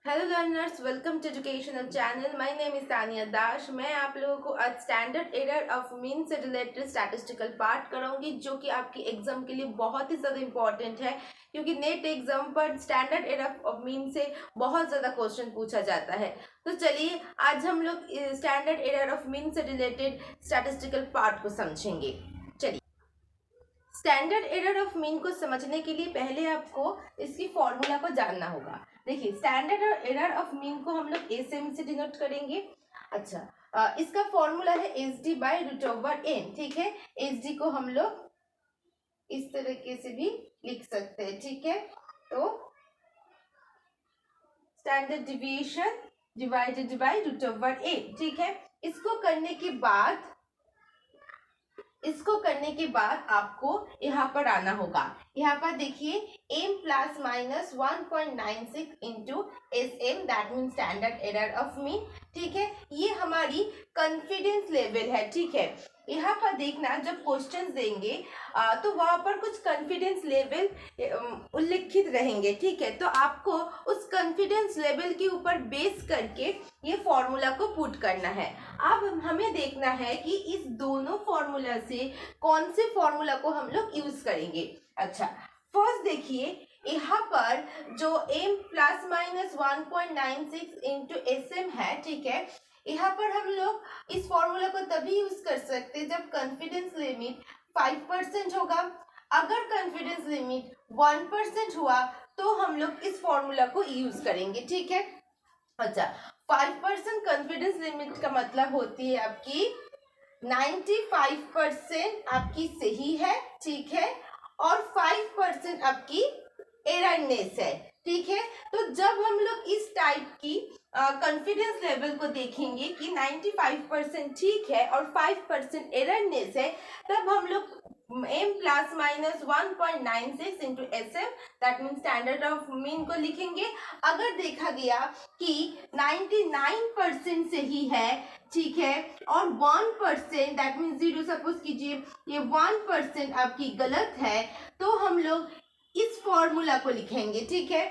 Hello learners, welcome to educational channel. My name is Tania Dash. मैं आप लोगों को आज स्टैंडर्ड एरर ऑफ मीन से रिलेटेड स्टैटिस्टिकल पार्ट कराऊंगी, जो कि आपकी एग्जाम के लिए बहुत ही ज़्यादा इंपॉर्टेंट है, क्योंकि नेट एग्जाम पर स्टैंडर्ड एरर ऑफ मीन से बहुत ज़्यादा क्वेश्चन पूछा जाता है। तो चलिए आज हम लोग स्टैंडर्ड एरर ऑफ मीन से रिलेटेड स्टैटिस्टिकल पार्ट को समझेंगे। चलिए, स्टैंडर्ड एरर ऑफ मीन को समझने के लिए पहले आपको इसकी फॉर्मूला को जानना होगा। देखिए, स्टैंडर्ड एरर ऑफ मीन को हम लोग एसएम से डिनोट करेंगे। अच्छा, इसका फॉर्मूला है S D by root over N. ठीक है, एस डी को हम लोग इस तरीके से भी लिख सकते हैं। ठीक है, तो standard deviation divided by root over N. ठीक है, इसको करने के बाद आपको यहाँ पर आना होगा। यहाँ पर देखिए, m plus minus 1.96 into S M, that mean standard error of mean. ठीक है, ये हमारी कॉन्फिडेंस लेवल है। ठीक है, यहाँ पर देखना, जब क्वेश्चंस देंगे तो वहाँ पर कुछ कॉन्फिडेंस लेवल उल्लिखित रहेंगे। ठीक है, तो आपको उस कॉन्फिडेंस लेवल के ऊपर बेस करके ये फॉर्मूला को पुट करना है। अब हमें देखना है कि इस दोनों फॉर्मूला से कौन से फॉर्मूला को हम लोग यूज करेंगे। अच्छा, फर्स्ट देखिए, यहाँ पर जो m plus minus 1.96 into S M है। ठीक है, यहाँ पर हम लोग इस फॉर्मूला को तभी यूज कर सकते हैं जब कॉन्फिडेंस लिमिट 5% होगा। अगर कॉन्फिडेंस लिमिट 1% हुआ तो हम लोग इस फॉर्मूला को यूज करेंगे। ठीक है, अच्छा, 5% कॉन्फिडेंस लिमिट का मतलब होती है आपकी 95% आपकी सही है। ठीक है, और 5% आपकी एररनेस है। ठीक है, तो जब हम लोग इस टाइप की कॉन्फिडेंस लेवल को देखेंगे कि 95% ठीक है और 5% एररनेस है, तब हम लोग m plus minus 1.96 into S M, that mean standard of mean को लिखेंगे। अगर देखा गया कि 99% सही है, ठीक है, और 1% दैट मीन 0, सपोज कीजिए ये 1% आपकी गलत है, तो हम लोग इस फॉर्मूला को लिखेंगे। ठीक है,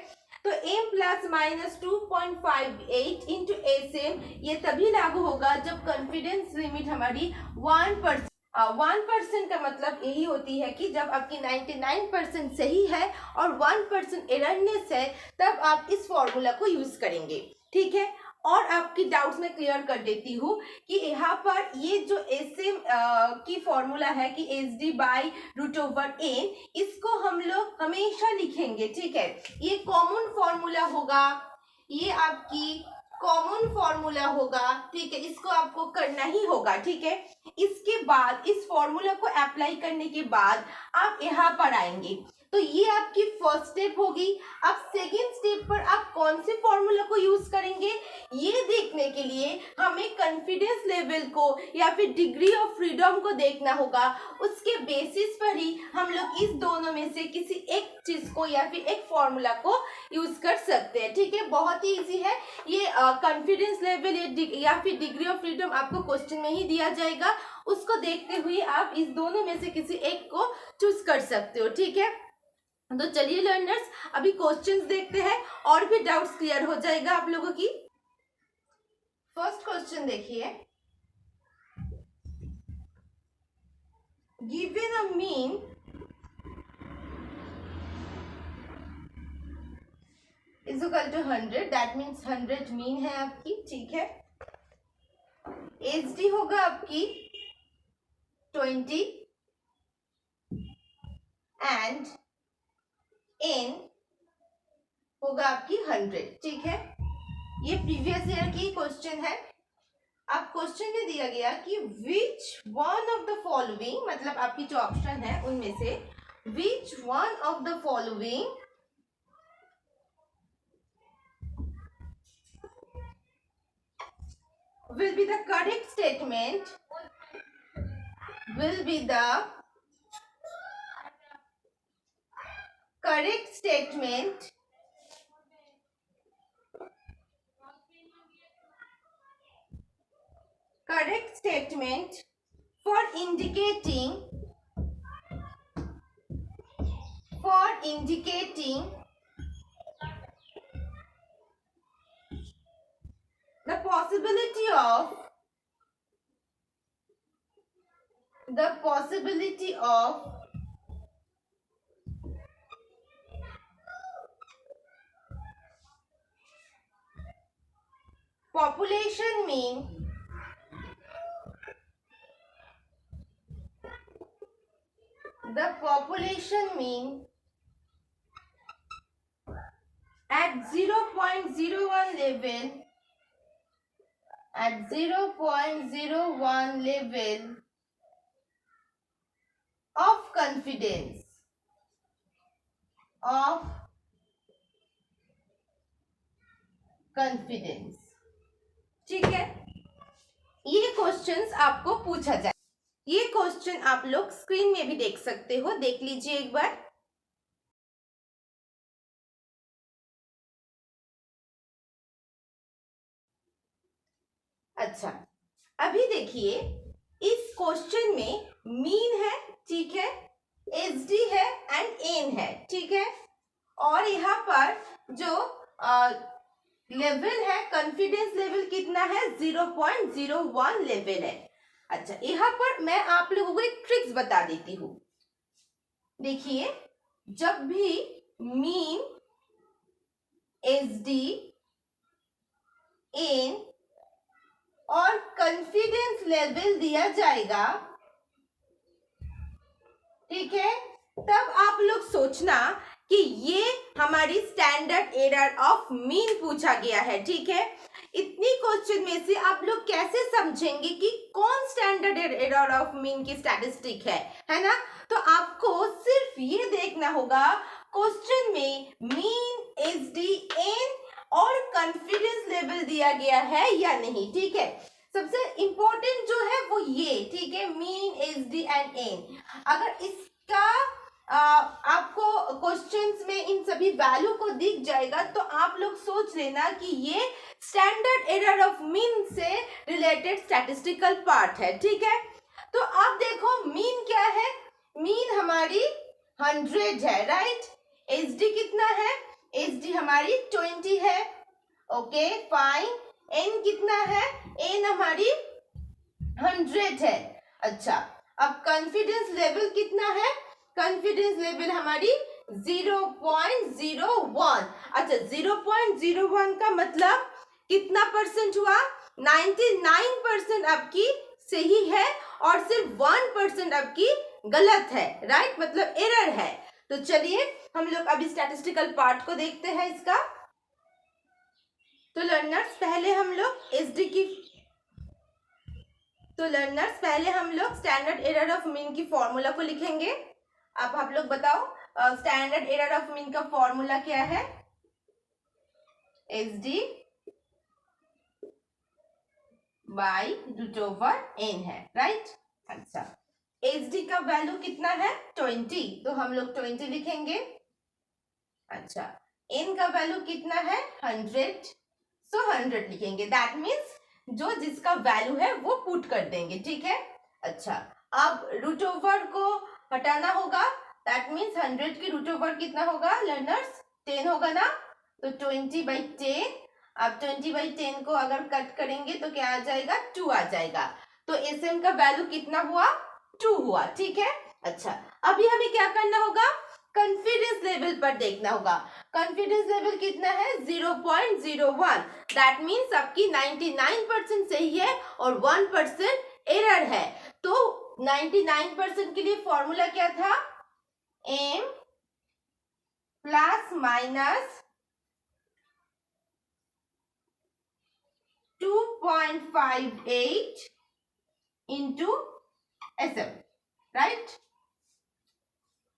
तो m plus minus 2.58 into S M ये तभी लागू होगा जब कॉन्फिडेंस लिमिट हमारी 1%। 1% का मतलब यही होती है कि जब आपकी 99% सही है और 1% एररनेस है, तब आप इस फॉर्मूला को यूज करेंगे। ठीक है, और आपकी डाउट्स में क्लियर कर देती हूँ कि यहाँ पर ये जो एस एम की फॉर्मूला है कि S D by root over N, इसको हम लोग हमेशा लिखेंगे। ठीक है, ये कॉमन फॉर्मूला होगा, ये आपकी कॉमन फॉर्मूला होगा। ठीक है, इसको आपको करना ही होगा। ठीक है, इसके बाद इस फॉर्मूला को अप्लाई करने के बाद आप यहाँ पर आएंगे, तो ये आपकी फर्स्ट स्टेप होगी। अब सेकेंड स्टेप पर आप कौन से फॉर्मूला को यूज करेंगे, ये देखने के लिए हमें कॉन्फिडेंस लेवल को या फिर डिग्री ऑफ फ्रीडम को देखना होगा। उसके बेसिस पर ही हम लोग इस दोनों में से किसी एक चीज को या फिर एक फॉर्मूला को यूज कर सकते हैं। ठीक है, बहुत ही इजी है ये। कॉन्फिडेंस लेवल या फिर डिग्री ऑफ फ्रीडम आपको क्वेश्चन में ही दिया जाएगा, उसको देखते हुए आप इस दोनों में से किसी एक को चूज कर सकते हो। ठीक है, तो चलिए लर्नर्स, अभी क्वेश्चंस देखते हैं और भी डाउट्स क्लियर हो जाएगा आप लोगों की। फर्स्ट क्वेश्चन देखिए, given a mean is equal to 100, that means 100 mean है आपकी। ठीक है, एच डी होगा आपकी 20 एंड एन होगा आपकी 100। ठीक है, ये प्रीवियस ईयर की क्वेश्चन है। अब क्वेश्चन में दिया गया कि which one of the following, मतलब आपकी जो ऑप्शन है उनमें से which one of the following will be the correct statement, will be the correct statement for indicating possibility of population mean at 0.01 level of confidence ठीक है। ये questions आपको पूछा जाए, ये क्वेश्चन आप लोग स्क्रीन में भी देख सकते हो, देख लीजिए एक बार। अच्छा, अभी देखिए इस क्वेश्चन में मीन है, ठीक है, एसडी है एंड एन है, ठीक है, और यहाँ पर जो लेवल है, कॉन्फिडेंस लेवल कितना है, 0.01 लेवल है। अच्छा, यहाँ पर मैं आप लोगों को एक ट्रिक्स बता देती हूँ। देखिए, जब भी मीन, एसडी, एन और कॉन्फिडेंस लेवल दिया जाएगा, ठीक है, तब आप लोग सोचना कि ये हमारी स्टैंडर्ड एरर ऑफ मीन पूछा गया है, ठीक है। इतनी क्वेश्चन में से आप लोग कैसे समझेंगे कि कौन स्टैंडर्ड एरर ऑफ मीन की स्टैटिस्टिक है ना। तो आपको सिर्फ ये देखना होगा क्वेश्चन में मीन, एसडी, एन और कॉन्फिडेंस लेवल दिया गया है या नहीं, ठीक है। सबसे इंपॉर्टेंट जो है वो ये, ठीक है, मीन, एसडी एंड एन। अगर इसका आपको क्वेश्चंस में इन सभी वैल्यू को दिख जाएगा तो आप लोग सोच लेना कि ये स्टैंडर्ड एरर ऑफ मीन से रिलेटेड स्टैटिस्टिकल पार्ट है, ठीक है। तो आप देखो मीन क्या है, मीन हमारी 100 है, राइट। एसडी कितना है, एसडी हमारी 20 है, ओके फाइन। एन कितना है, एन हमारी 100 है। अच्छा, अब कॉन्फिडेंस लेवल कितना है, कॉन्फिडेंस लेवल हमारी 0.01। अच्छा, 0.01 का मतलब कितना परसेंट हुआ, 99% आपकी सही है और सिर्फ 1% आपकी गलत है, राइट, मतलब एरर है। तो चलिए हम लोग अभी स्टैटिस्टिकल पार्ट को देखते हैं इसका। तो लर्नर्स पहले हम लोग एसडी की स्टैंडर्ड एरर ऑफ मीन की फॉर्मूला को लिखेंगे। अब आप लोग बताओ स्टैंडर्ड एरर ऑफ मीन का फॉर्मूला क्या है, SD by root over n है, राइट। अच्छा, एसडी का वैल्यू कितना है, 20, तो हम लोग 20 लिखेंगे। अच्छा, एन का वैल्यू कितना है, 100, सो 100 लिखेंगे। दैट मीन्स जो जिसका वैल्यू है वो पुट कर देंगे, ठीक है। अच्छा, अब रूट ओवर को हटाना होगा, दैट मीन्स 100 की रूट ओवर कितना होगा लर्नर्स, 10 होगा ना, तो 20/10। अब 20/10 को अगर कट करेंगे तो क्या आ जाएगा, 2 आ जाएगा। तो एसएम का वैल्यू कितना हुआ, 2 हुआ, ठीक है। अच्छा, अभी हमें क्या करना होगा, कॉन्फिडेंस लेवल पर देखना होगा। कॉन्फिडेंस लेवल कितना है, 0.01। दैट मीन्स आपकी 99% सही है और 1% एरर है। तो 99% के लिए फॉर्मूला क्या था, m plus minus 2.58 into SM, right,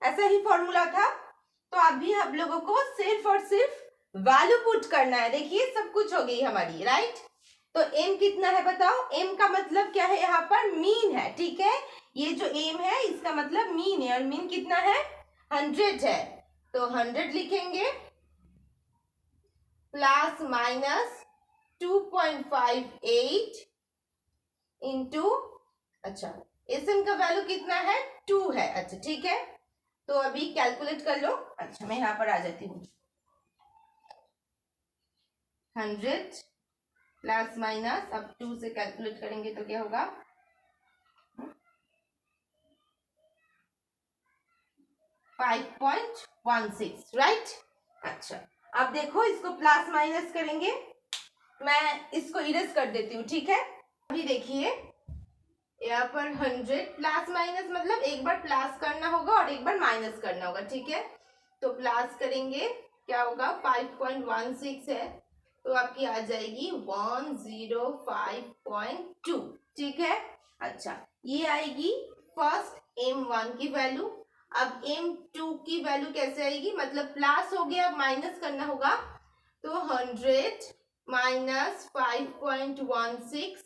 ऐसा ही फॉर्मूला था। तो अभी हम लोगों को सिर्फ और सिर्फ वैल्यू पुट करना है। देखिए सब कुछ हो गई हमारी, राइट। तो m कितना है बताओ, m का मतलब क्या है, यहाँ पर मीन है, ठीक है। ये जो m है इसका मतलब मीन है और मीन कितना है, 100 है, तो 100 लिखेंगे प्लस माइनस 2.58 इंटू, अच्छा एसएम का वैल्यू कितना है, 2 है। अच्छा ठीक है, तो अभी कैलकुलेट कर लो। अच्छा मैं यहाँ पर आ जाती हूँ, 100 प्लस माइनस, अब 2 से कैलकुलेट करेंगे तो क्या होगा 5.16, राइट। अच्छा, अब देखो इसको प्लस माइनस करेंगे, मैं इसको इरेज कर देती हूँ, ठीक है। अभी देखिए यहाँ पर 100 प्लस माइनस मतलब एक बार प्लस करना होगा और एक बार माइनस करना होगा, ठीक है। तो प्लस करेंगे क्या होगा 5.16 है तो आपकी आ जाएगी 105.2, ठीक है। अच्छा, ये आएगी फर्स्ट M1 की वैल्यू। अब M2 की वैल्यू कैसे आएगी, मतलब प्लस हो गया, अब माइनस करना होगा, तो 100 माइनस 5.16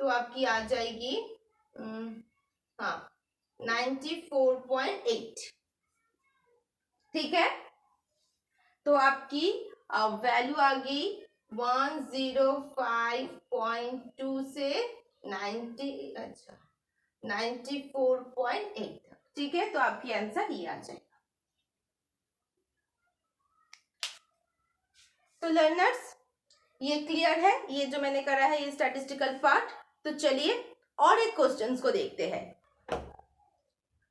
तो आपकी आ जाएगी हाँ 94.8, ठीक है। तो आपकी वैल्यू आ गई 105.2 से 90, अच्छा 94.8, ठीक है। तो आपकी आंसर ये आ जाएगा। तो लर्नर्स ये क्लियर है, ये जो मैंने करा है ये स्टैटिस्टिकल पार्ट। तो चलिए और एक क्वेश्चंस को देखते हैं।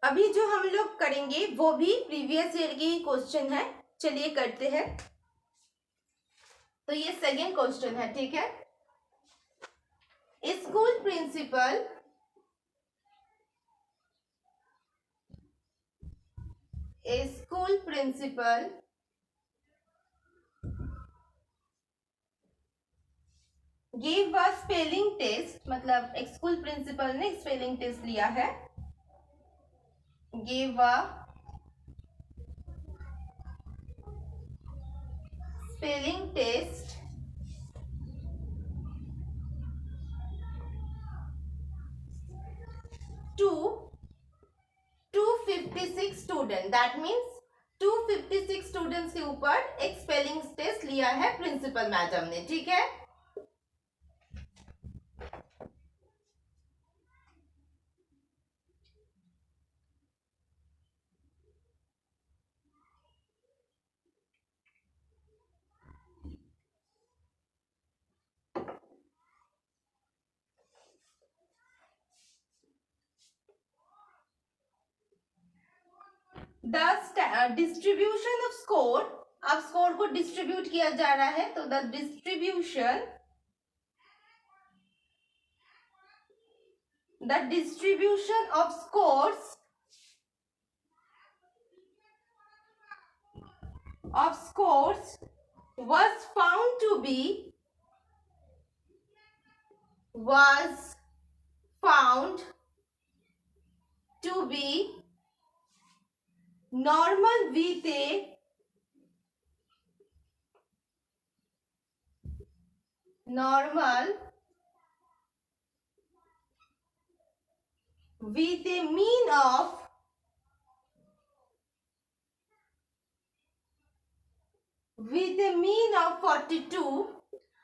अभी जो हम लोग करेंगे वो भी प्रीवियस ईयर की क्वेश्चन है, चलिए करते हैं। तो ये सेकंड क्वेश्चन है, ठीक है। School principal give a spelling test, मतलब एक स्कूल प्रिंसिपल ने स्पेलिंग टेस्ट लिया है। Give a spelling test to 256 student, that means 256 students के ऊपर एक स्पेलिंग टेस्ट लिया है प्रिंसिपल मैडम ने, ठीक है। द डिस्ट्रीब्यूशन ऑफ स्कोर, अब स्कोर को डिस्ट्रीब्यूट किया जा रहा है, तो the distribution of scores was found to be normal with a mean of 42।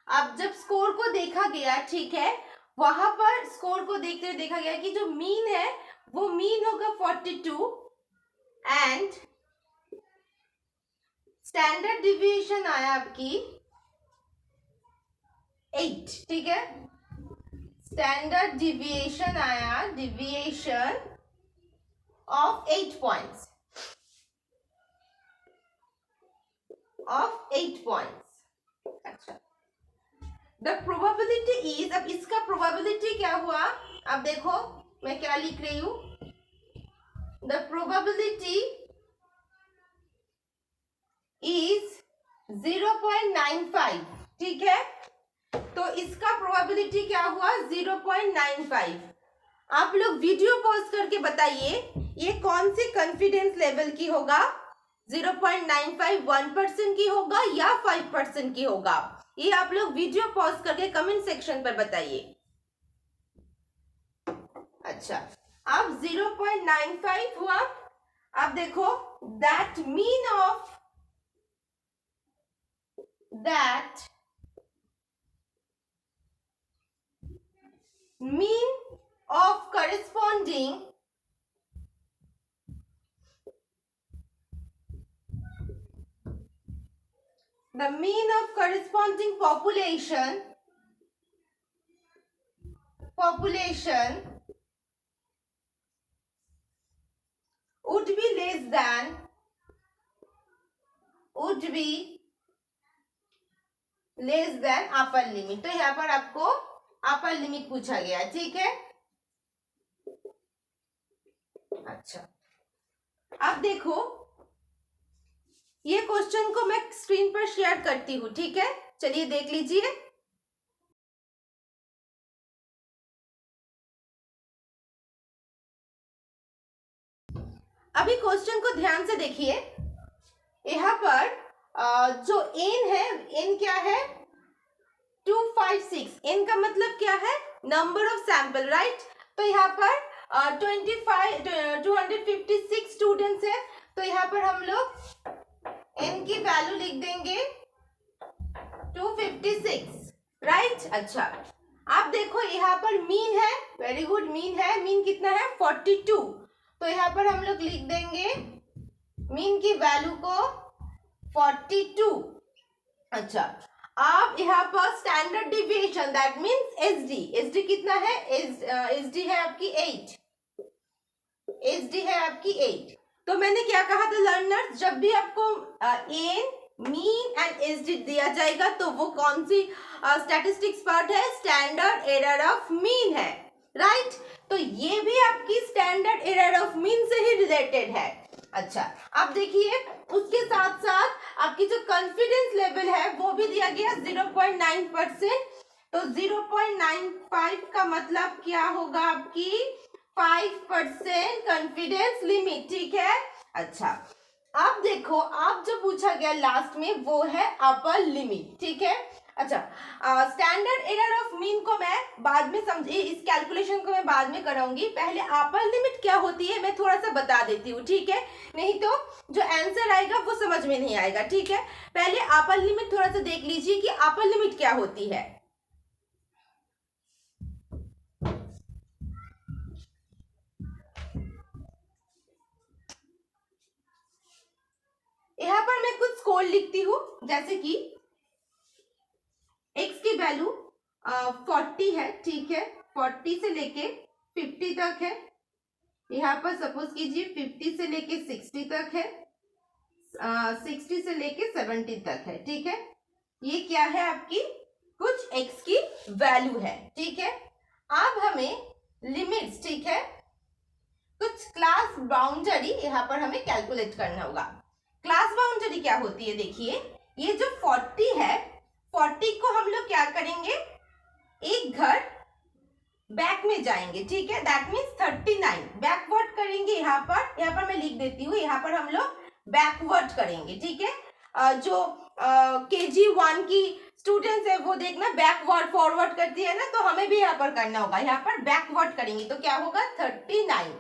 अब जब स्कोर को देखा गया, ठीक है, वहां पर स्कोर को देखते हुए देखा गया कि जो मीन है वो मीन होगा 42 एंड स्टैंडर्ड डिविएशन आया आपकी 8, ठीक है। स्टैंडर्ड डिविएशन आया, डिविएशन ऑफ 8 पॉइंट्स, अच्छा। द प्रोबेबिलिटी इज, अब इसका प्रोबेबिलिटी क्या हुआ, अब देखो मैं क्या लिख रही हूं, द प्रोबेबिलिटी इज 0.95, ठीक है। तो इसका प्रोबेबिलिटी क्या हुआ 0.95। आप लोग वीडियो पॉज करके बताइए ये कौन से कॉन्फिडेंस लेवल की होगा, 0.95 1% की होगा या 5% की होगा, ये आप लोग वीडियो पॉज करके कमेंट सेक्शन पर बताइए। अच्छा, अब 0.95 हुआ, अब देखो that mean of corresponding the mean of corresponding population population would be less than upper limit. तो यहाँ पर आपको अपर लिमिट पूछा गया, ठीक है। अच्छा, अब देखो ये क्वेश्चन को मैं स्क्रीन पर शेयर करती हूँ, ठीक है। चलिए देख लीजिए। अभी क्वेश्चन को ध्यान से देखिए। यहाँ पर जो n है, n क्या है 256। n का मतलब क्या है नंबर ऑफ सैंपल, राइट। तो यहाँ पर 256 स्टूडेंट्स है, तो यहाँ पर हम लोग n की वैल्यू लिख देंगे 256, राइट। अच्छा, आप देखो यहाँ पर मीन है, वेरी गुड, मीन है। मीन कितना है 42, तो यहाँ पर हम लोग लिख देंगे मीन की वैल्यू को 42। अच्छा, आप यहाँ पर standard deviation that means SD, SD कितना है, एसडी है आपकी 8, एसडी है आपकी 8। तो मैंने क्या कहा था लर्नर्स, जब भी आपको एन, मीन एंड एसडी दिया जाएगा तो वो कौन सी स्टैटिस्टिक्स पार्ट है, स्टैंडर्ड एरर ऑफ मीन है, राइट। तो ये भी आपकी स्टैंडर्ड एरर ऑफ मीन से ही रिलेटेड है। अच्छा, अब देखिए उसके साथ साथ आपकी जो कॉन्फिडेंस लेवल है वो भी दिया गया 0.9%। तो 0.95 का मतलब क्या होगा आपकी 5% कॉन्फिडेंस लिमिट, ठीक है। अच्छा, अब देखो आप जो पूछा गया लास्ट में वो है अपर लिमिट, ठीक है। अच्छा, स्टैंडर्ड एरर ऑफ मीन को मैं बाद में समझिए, इस कैलकुलेशन को मैं बाद में कराऊंगी। पहले अपर लिमिट क्या होती है मैं थोड़ा सा बता देती हूँ, ठीक है, नहीं तो जो आंसर आएगा वो समझ में नहीं आएगा, ठीक है। पहले अपर लिमिट थोड़ा सा देख लीजिए कि अपर लिमिट क्या होती है। यहाँ पर मैं कुछ स्कोर लिखती हूँ, जैसे कि x की वैल्यू 40 है, ठीक है, 40 से लेके 50 तक है। यहाँ पर सपोज कीजिए 50 से लेके 60 तक है, 60 से लेके 70 तक है, ठीक है। ये क्या है आपकी कुछ x की वैल्यू है, ठीक है। अब हमें लिमिट्स, ठीक है, कुछ क्लास बाउंड्री यहाँ पर हमें कैलकुलेट करना होगा। क्लास बाउंड्री क्या होती है, देखिए ये जो 40 है, 40 को हम लोग क्या करेंगे, एक घर बैक में जाएंगे, ठीक है, दैट मीन्स 39 बैकवर्ड करेंगे। यहाँ पर मैं लिख देती हूँ, यहाँ पर हम लोग बैकवर्ड करेंगे, ठीक है। जो KG1 की स्टूडेंट्स है वो देखना बैकवर्ड फॉरवर्ड करती है ना, तो हमें भी यहाँ पर करना होगा, यहाँ पर बैकवर्ड करेंगे तो क्या होगा 39।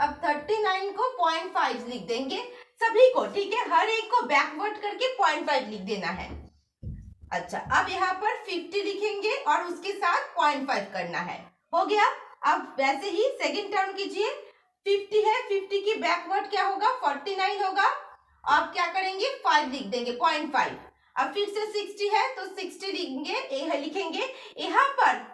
अब 39 को 0.5 लिख देंगे सभी को, ठीक है, हर एक को बैकवर्ड करके 0.5 लिख देना है। अच्छा, अब यहाँ पर 50 लिखेंगे और उसके साथ 0.5 करना है, हो गया। अब वैसे ही सेकंड टर्म कीजिए, 50 है, 50 की बैकवर्ड क्या होगा 49 होगा। अब क्या करेंगे 5 लिख देंगे 0.5। अब फिर से 60 है तो 60 लिखेंगे। यहाँ पर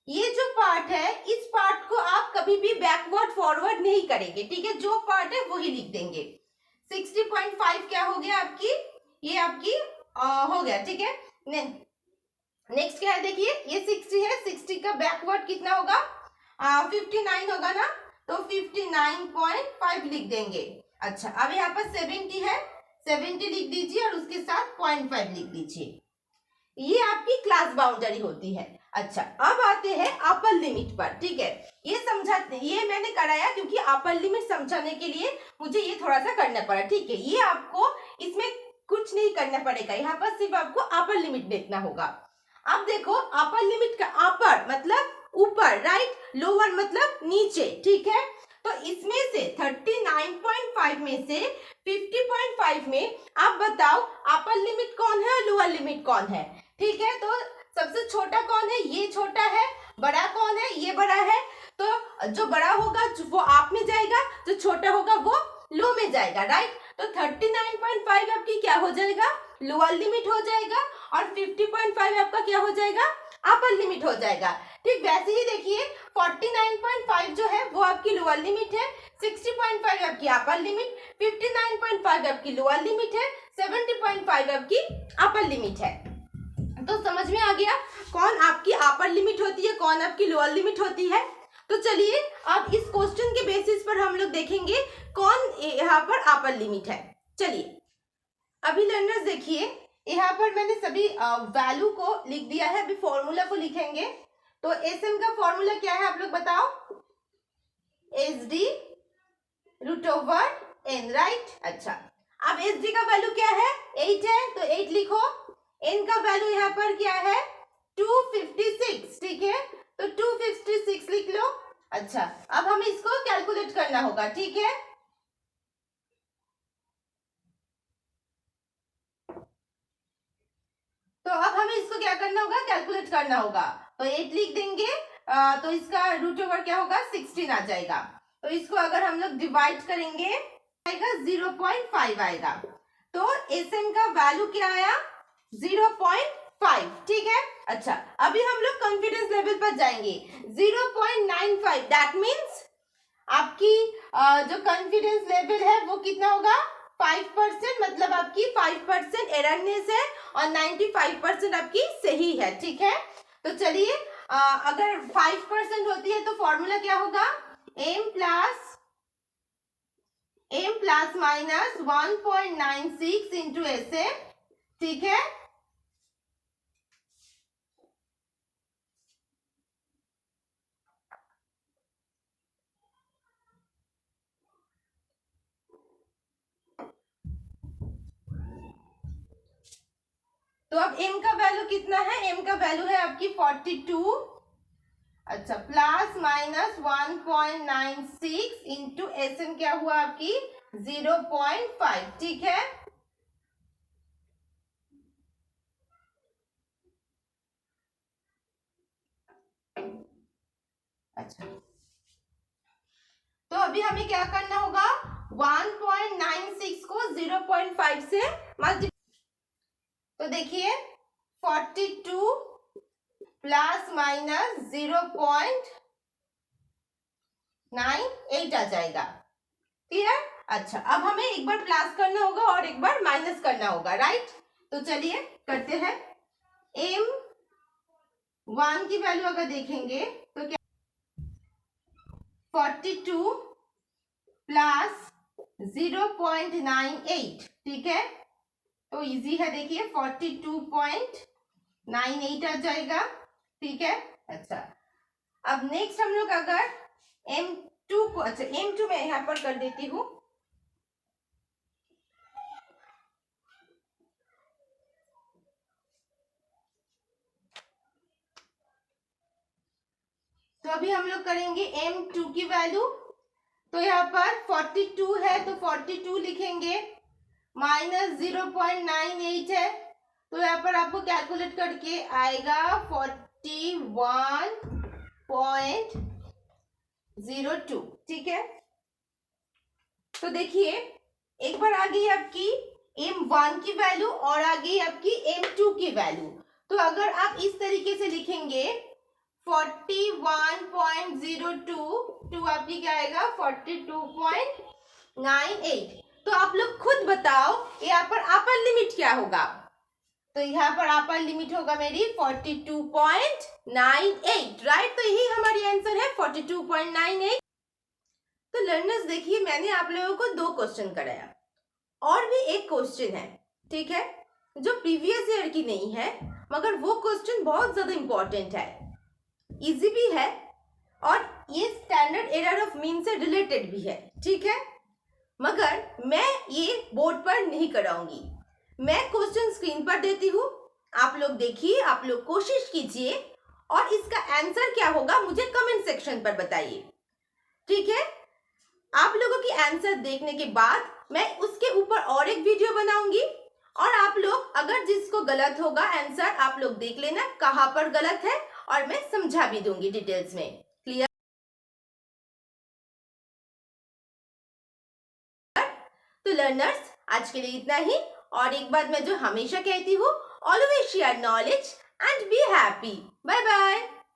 ये जो पार्ट है इस पार्ट को आप कभी भी बैकवर्ड फॉरवर्ड नहीं करेंगे, ठीक है, जो पार्ट है वही लिख देंगे। 60.5 क्या हो गया आपकी, ये आपकी हो गया, ठीक है। नेक्स्ट क्या है, देखिए ये 60 है, 60 का बैकवर्ड कितना होगा 59 होगा ना, तो 59.5 लिख देंगे। अच्छा, अब यहाँ पर 70 है, 70 लिख दीजिए और उसके साथ 0.5 लिख दीजिए। ये आपकी क्लास बाउंड्री होती है। अच्छा, अब आते हैं अपर लिमिट पर, ठीक है। ये मैंने कराया क्योंकि अपर लिमिट समझाने के लिए मुझे ये थोड़ा सा करना पड़ा, ठीक है। ये आपको इसमें कुछ नहीं करना पड़ेगा, यहाँ पर सिर्फ आपको अपर लिमिट देखना होगा। अब देखो अपर लिमिट का अपर मतलब ऊपर, राइट, लोअर मतलब नीचे, ठीक है। तो इसमें से 39.5 में से 50.5 में आप बताओ अपर लिमिट कौन है और लोअर लिमिट कौन है, ठीक है। तो सबसे छोटा कौन है, ये छोटा है, बड़ा कौन है, ये बड़ा है। तो जो बड़ा होगा वो आप में जाएगा, जो छोटा होगा वो लो में जाएगा, राइट। तो 39.5 आपकी क्या हो जाएगा लोअर लिमिट हो जाएगा और 50.5 आपका क्या हो जाएगा अपर लिमिट हो जाएगा। ठीक वैसे ही देखिए 49.5 जो है वो आपकी लोअर लिमिट है, 60.5 आपकी अपर लिमिट, 59.5 आपकी लोअर लिमिट है, 70.5 आपकी अपर लिमिट है। तो समझ में आ गया कौन आपकी अपर लिमिट होती है, कौन आपकी लोअर लिमिट होती है। तो चलिए अब इस क्वेश्चन के बेसिस पर हम लोग देखेंगे कौन यहाँ पर अपर लिमिट है। चलिए अभी लर्नर्स देखिए यहाँ पर मैंने सभी वैल्यू को लिख दिया है, अभी फॉर्मूला को लिखेंगे। तो एस एम का फॉर्मूला क्या है आप लोग बताओ, S D root over n, right. अच्छा अब एस डी का वैल्यू क्या है, 8 है, तो 8 लिखो। एन का वैल्यू यहाँ पर क्या है, 256, ठीक है, तो 256 लिख लो। अच्छा अब हमें इसको कैलकुलेट करना होगा, ठीक है। तो अब हमें इसको क्या करना होगा, कैलकुलेट करना होगा। तो 8 लिख देंगे, तो इसका रूट ओवर क्या होगा, 16 आ जाएगा। तो इसको अगर हम लोग डिवाइड करेंगे आएगा 0.5 आएगा। तो एस एम का वैल्यू क्या आया, 0.5, ठीक है। अच्छा अभी हम लोग कॉन्फिडेंस लेवल पर जाएंगे, 0.95, दैट मीन्स आपकी जो कॉन्फिडेंस लेवल है वो कितना होगा, 5%, मतलब आपकी 5% एररनेस है और 95% आपकी सही है, ठीक है। तो चलिए अगर 5% होती है तो फॉर्मूला क्या होगा, m plus minus 1.96 into S M, ठीक है। तो अब m का वैल्यू कितना है, m का वैल्यू है आपकी 42। अच्छा plus minus 1.96 into S M क्या हुआ आपकी 0.5, ठीक है। अच्छा तो अभी हमें क्या करना होगा, 1.96 को 0.5 से मल्टीप्लाई। तो देखिए 42 प्लस माइनस 0.98 आ जाएगा, क्लियर। अच्छा अब हमें एक बार प्लस करना होगा और एक बार माइनस करना होगा, राइट। तो चलिए करते हैं। m 1 की वैल्यू अगर देखेंगे तो क्या, 42 प्लस 0.98, ठीक है। तो इजी है, देखिए 42.98 आ जाएगा, ठीक है। अच्छा अब नेक्स्ट हम लोग अगर m2 को, अच्छा m2 मैं यहां पर कर देती हूं। तो अभी हम लोग करेंगे m2 की वैल्यू। तो यहाँ पर 42 है तो 42 लिखेंगे, माइनस 0.98 है, तो यहाँ पर आपको कैलकुलेट करके आएगा 41.02, ठीक है। तो देखिए एक बार आ गई आपकी m1 की वैल्यू और आ गई आपकी m2 की वैल्यू। तो अगर आप इस तरीके से लिखेंगे 41.02 टू आपकी क्या आएगा 42.98। तो आप लोग खुद बताओ यहाँ पर अपर लिमिट क्या होगा। तो यहाँ पर अपर लिमिट होगा मेरी 42.98, राइट। तो यही हमारी आंसर है 42.98। तो लर्नर्स देखिए मैंने आप लोगों को 2 क्वेश्चन कराया और भी एक क्वेश्चन है, ठीक है, जो प्रीवियस ईयर की नहीं है, मगर वो क्वेश्चन बहुत ज्यादा इंपॉर्टेंट है, इजी भी है और ये स्टैंडर्ड एरर ऑफ मीन से रिलेटेड भी है, ठीक है। मगर मैं ये बोर्ड पर नहीं कराऊंगी, मैं क्वेश्चन स्क्रीन पर देती हूँ, आप लोग देखिए, आप लोग कोशिश कीजिए और इसका आंसर क्या होगा मुझे कमेंट सेक्शन पर बताइए, ठीक है। आप लोगों की आंसर देखने के बाद मैं उसके ऊपर और एक वीडियो बनाऊंगी और आप लोग अगर जिसको गलत होगा आंसर आप लोग देख लेना कहां पर गलत है और मैं समझा भी दूंगी डिटेल्स में, क्लियर। तो लर्नर्स आज के लिए इतना ही, और एक बात मैं जो हमेशा कहती हूँ, always share knowledge and be happy. Bye bye.